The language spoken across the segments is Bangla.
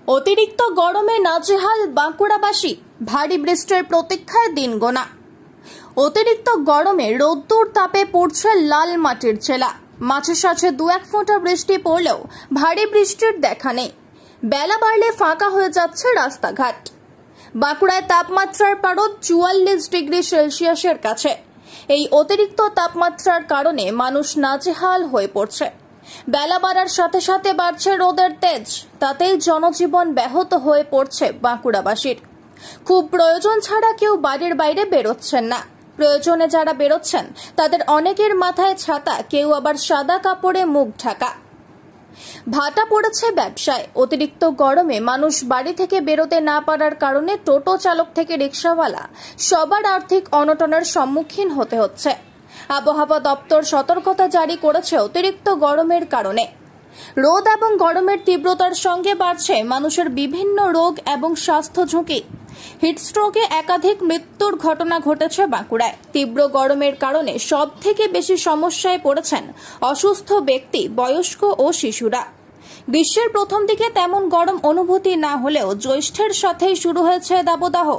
অতিরিক্ত গরমে নাজেহাল বাঁকুড়াবাসী, ভারী বৃষ্টির প্রতীক্ষায় দিন গোনা। অতিরিক্ত গরমে রোদ্দুর তাপে পড়ছে লাল মাটির চেলা। মাঝে সাঝে 2-1 ফোঁটা বৃষ্টি পড়লেও ভারী বৃষ্টির দেখা নেই। বেলা বাড়লে ফাঁকা হয়ে যাচ্ছে রাস্তাঘাট। বাঁকুড়ায় তাপমাত্রার পারদ 44 ডিগ্রি সেলসিয়াসের কাছে। এই অতিরিক্ত তাপমাত্রার কারণে মানুষ নাজেহাল হয়ে পড়ছে। বেলা বাড়ার সাথে সাথে বাড়ছে রোদের তেজ, তাতেই জনজীবন ব্যাহত হয়ে পড়ছে বাঁকুড়াবাসীর। খুব প্রয়োজন ছাড়া কেউ বাড়ির বাইরে বেরোচ্ছেন না। প্রয়োজনে যারা বেরোচ্ছেন তাদের অনেকের মাথায় ছাতা, কেউ আবার সাদা কাপড়ে মুখ ঢাকা। ভাটা পড়েছে ব্যবসায়। অতিরিক্ত গরমে মানুষ বাড়ি থেকে বেরোতে না পারার কারণে টোটো চালক থেকে রিকশাওয়ালা সবার আর্থিক অনটনের সম্মুখীন হতে হচ্ছে। আবহাওয়া দপ্তর সতর্কতা জারি করেছে অতিরিক্ত গরমের কারণে। রোদ এবং গরমের তীব্রতার সঙ্গে বাড়ছে মানুষের বিভিন্ন রোগ এবং স্বাস্থ্য ঝুঁকি। হিটস্ট্রোকে একাধিক মৃত্যুর ঘটনা ঘটেছে বাঁকুড়ায়। তীব্র গরমের কারণে সব থেকে বেশি সমস্যায় পড়েছেন অসুস্থ ব্যক্তি, বয়স্ক ও শিশুরা। গ্রীষ্মের প্রথম দিকে তেমন গরম অনুভূতি না হলেও জ্যৈষ্ঠের সাথেই শুরু হয়েছে দাবদাহ।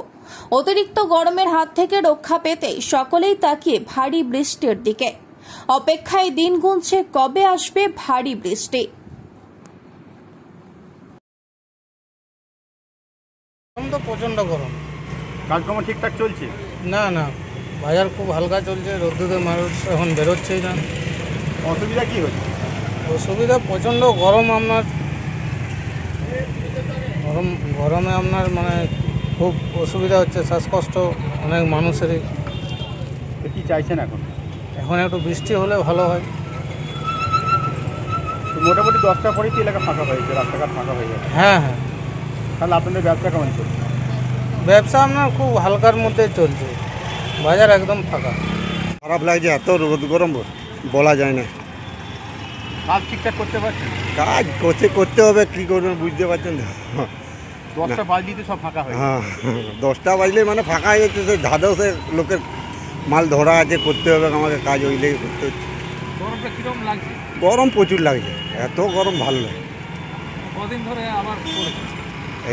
অতিরিক্ত গরমের হাত থেকে রক্ষা পেতে সকলেই তাকিয়ে ভারী বৃষ্টির দিকে। অপেক্ষায় দিন গুনছে কবে আসবে ভারী বৃষ্টি। প্রচন্ড গরম, কাজকর্ম ঠিকঠাক চলছে না বাজার খুব হালকা চলছে। রোদ্দুরে মানুষ এখন বেরোচ্ছেই না। অসুবিধা কি হচ্ছে? অসুবিধা প্রচন্ড গরম। গরমে আপনার মানে খুব অসুবিধা হচ্ছে, শ্বাসকষ্ট অনেক মানুষেরই। কি চাইছেন এখন? এখন একটু বৃষ্টি হলে ভালো হয়। মোটামুটি 10টা পরেই কি এলাকা ফাঁকা হয়েছে, রাস্তাঘাট ফাঁকা হয়ে যাবে। হ্যাঁ, তাহলে আপনাদের ব্যবসা কেমন চলছে? ব্যবসা আপনার খুব হালকার মধ্যে চলছে, বাজার একদম ফাঁকা। খারাপ লাগছে, এত রোদ গরম বলা যায় না। কাজ ঠিকঠাক করতে পারছেন? কাজ করতে হবে, কী করবেন বুঝতে পারছেন তো। 10টা বাজলেই তো সব ফাঁকা হয়ে হ্যাঁ, 10টা বাজলে মানে ফাঁকা হয়ে যাচ্ছে। সে ধাদেও লোকের মাল ধরা আছে, করতে হবে আমাকে, কাজ ওইলেই করতে হচ্ছে। গরমটা কীরকম লাগছে? গরম প্রচুর লাগছে, এত গরম ভালো লাগে। কদিন ধরে আবার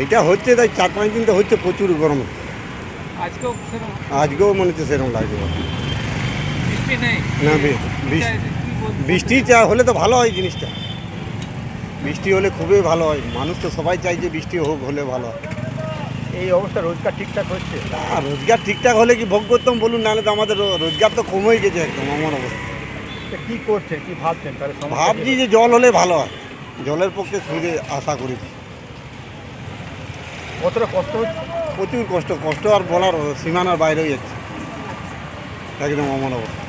এইটা হচ্ছে তাই 4-5 দিন তো হচ্ছে, প্রচুর গরম। আজকেও মনে হচ্ছে সেরকম লাগছে। বৃষ্টি নেই না, বৃষ্টি হলে তো ভালো হয় জিনিসটা। বৃষ্টি হলে খুবই ভালো হয়, মানুষ তো সবাই চাই যে বৃষ্টি হোক, হলে ভালো হয়। এই অবস্থা রোজগার ঠিকঠাক হচ্ছে? রোজগার ঠিকঠাক হলে কি ভোগ করতাম বলুন, নাহলে তো আমাদের রোজগার তো কমেই গেছে একদম আমার অবস্থা। কি করছেন, কি ভাবছেন? তাহলে ভাবছি যে জল হলে ভালো হয়, জলের পক্ষে সুবিধে আশা করি। কতটা কষ্ট হচ্ছে? প্রচুর কষ্ট আর বলার সীমানার বাইরে হয়ে যাচ্ছে একদম আমার অবস্থা।